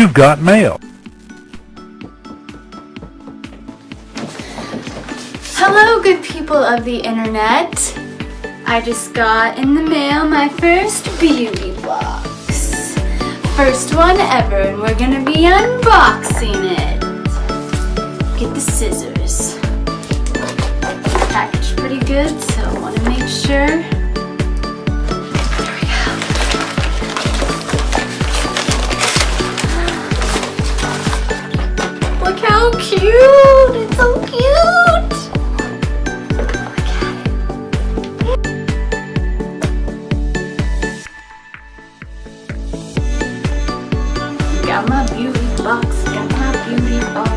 You've got mail. Hello, good people of the internet. I just got in the mail my first beauty box. First one ever, and we're gonna be unboxing it. Get the scissors. Packaged pretty good, so I want to make sure. There we go. Look how cute! It's so cute! Got my beauty box, got my beauty box.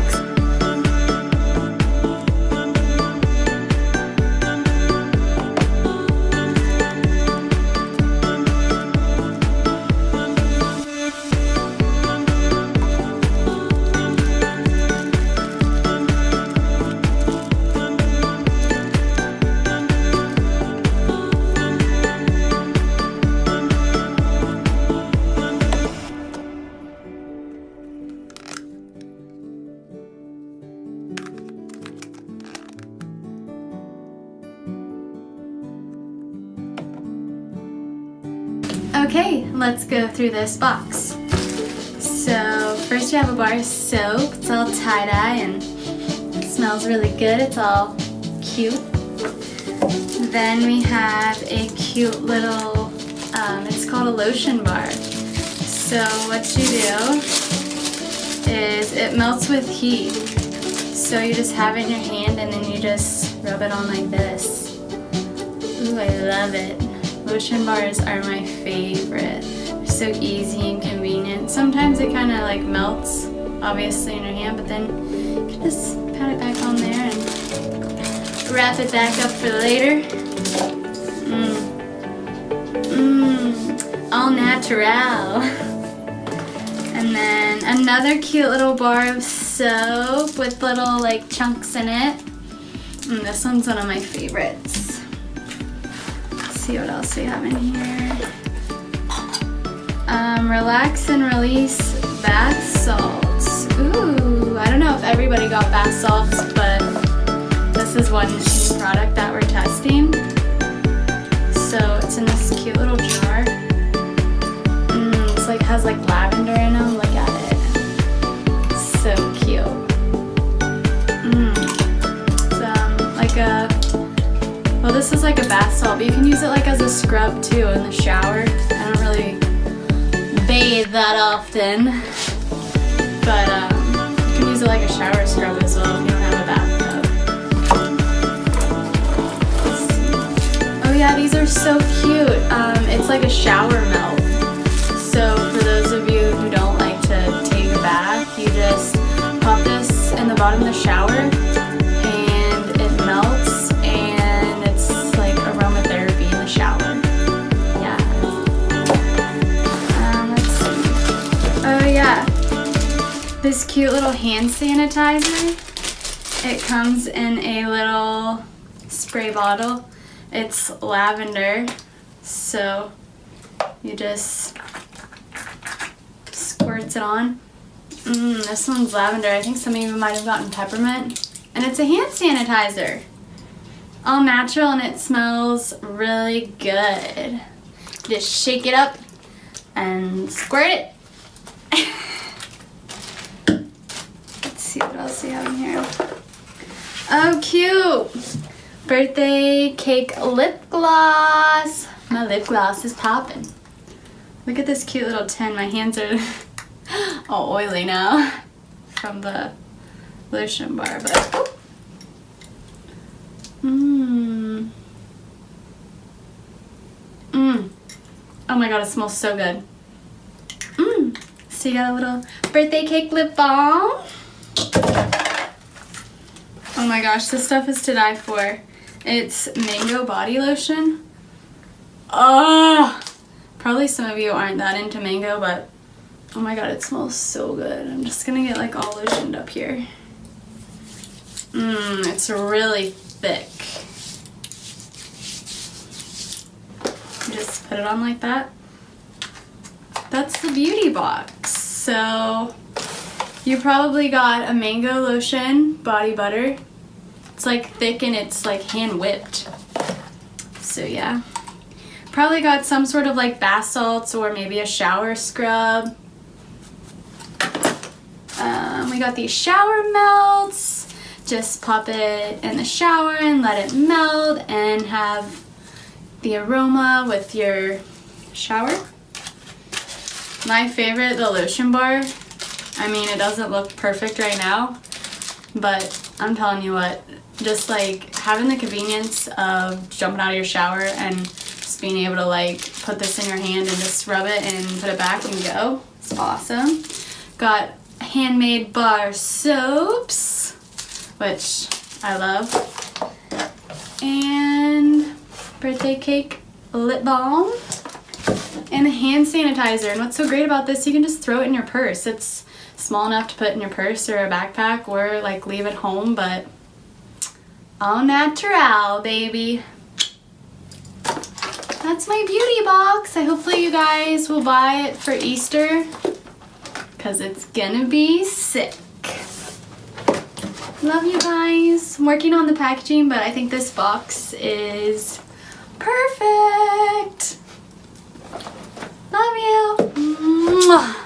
Okay, let's go through this box. So first you have a bar of soap. It's all tie-dye and it smells really good. It's all cute. Then we have a cute little, it's called a lotion bar. So what you do is it melts with heat. So you just have it in your hand and then you just rub it on like this. Ooh, I love it. Lotion bars are my favorite. They're so easy and convenient. Sometimes it kind of like melts, obviously, in your hand, but then you can just pat it back on there and wrap it back up for later. All natural. And then another cute little bar of soap with little like chunks in it. This one's one of my favorites. See what else we have in here. Relax and release bath salts. Ooh, I don't know if everybody got bath salts, but this is one new product that we're testing. So it's in this cute little jar. It's like has like lavender in them. Look at it. So cute. It's like a. Well, this is like a bath salt, but you can use it like as a scrub too in the shower. I don't really bathe that often, but you can use it like a shower scrub as well if you don't have a bathtub. Oh yeah, these are so cute. It's like a shower melt. So for those of you who don't like to take a bath, you just pop this in the bottom of the shower and it melts. Aromatherapy in the shower. Yeah. Let's see. Oh yeah. This cute little hand sanitizer. It comes in a little spray bottle. It's lavender. So you just squirts it on. This one's lavender. I think some of you might have gotten peppermint. And it's a hand sanitizer. All natural and it smells really good. Just shake it up and squirt it. Let's see what else we have in here. Oh, cute! Birthday cake lip gloss. My lip gloss is popping. Look at this cute little tin. My hands are all oily now from the lotion bar, but oh my god, it smells so good. So you got a little birthday cake lip balm. Oh my gosh, this stuff is to die for. It's mango body lotion. Oh, probably some of you aren't that into mango, but oh my god, it smells so good. I'm just gonna get like all lotioned up here. It's really thick. Just put it on like that. That's the beauty box. So you probably got a mango lotion body butter. It's like thick and it's like hand whipped. So yeah. Probably got some sort of like bath salts or maybe a shower scrub. We got these shower melts. Just pop it in the shower and let it melt and have the aroma with your shower. My favorite, the lotion bar. I mean, it doesn't look perfect right now, but I'm telling you what, just like having the convenience of jumping out of your shower and just being able to like put this in your hand and just rub it and put it back and go. It's awesome. Got handmade bar soaps, which I love, and birthday cake lip balm, and a hand sanitizer. And what's so great about this, you can just throw it in your purse. It's small enough to put in your purse or a backpack or like leave at home, but all natural, baby. That's my beauty box. Hopefully you guys will buy it for Easter because it's gonna be sick. Love you guys. I'm working on the packaging, but I think this box is perfect. Love you. Mwah.